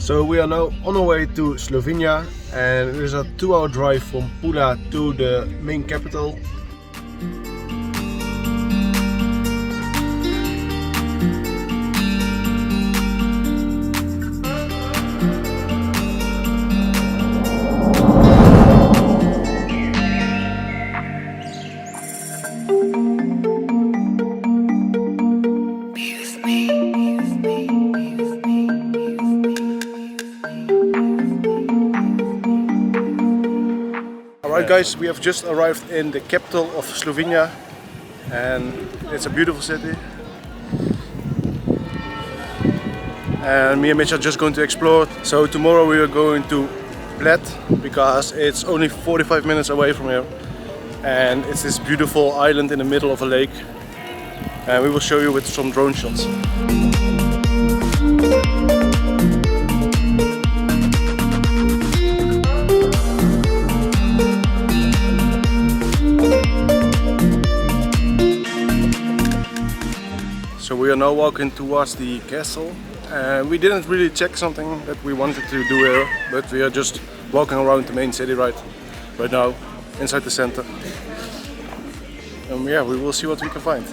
So we are now on our way to Slovenia, and it is a 2-hour drive from Pula to the main capital. Alright guys, we have just arrived in the capital of Slovenia, and it's a beautiful city. And me and Mitch are just going to explore. So tomorrow we are going to Bled, because it's only 45 minutes away from here. And it's this beautiful island in the middle of a lake. And we will show you with some drone shots. So we are now walking towards the castle. We didn't really check something that we wanted to do here, but we are just walking around the main city right now, inside the center. Yeah, we will see what we can find.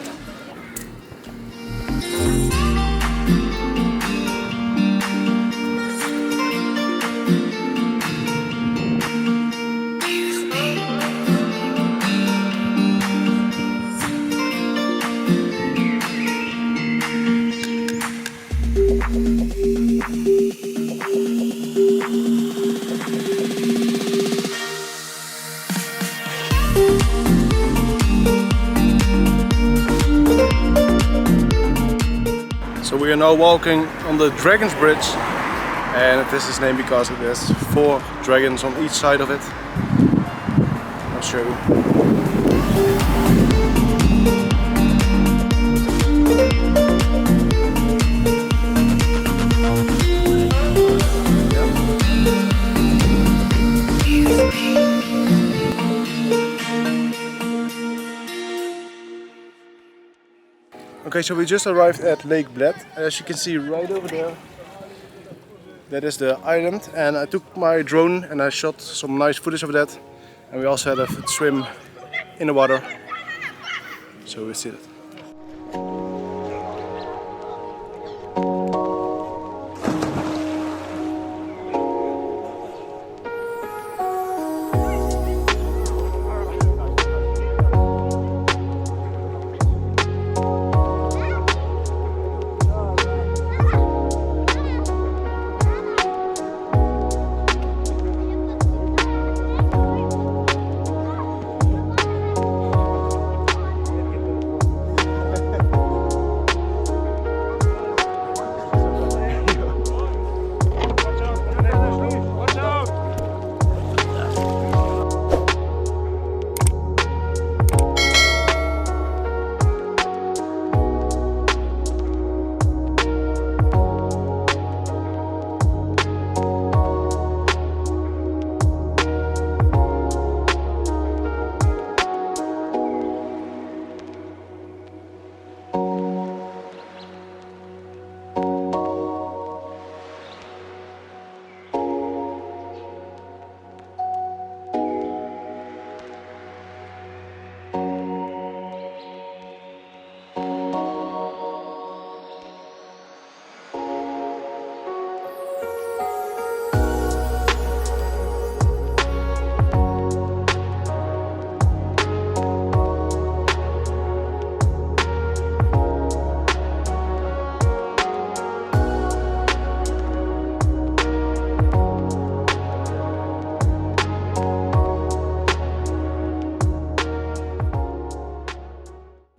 So we are now walking on the Dragon's Bridge, and this is named because it has 4 dragons on each side of it. I'll show you. Okay, so we just arrived at Lake Bled. As you can see right over there, that is the island, and I took my drone and I shot some nice footage of that, and we also had a swim in the water, so we see it.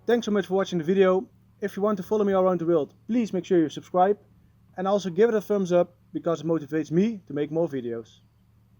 Thanks so much for watching the video. If you want to follow me around the world, please make sure you subscribe and also give it a thumbs up, because it motivates me to make more videos.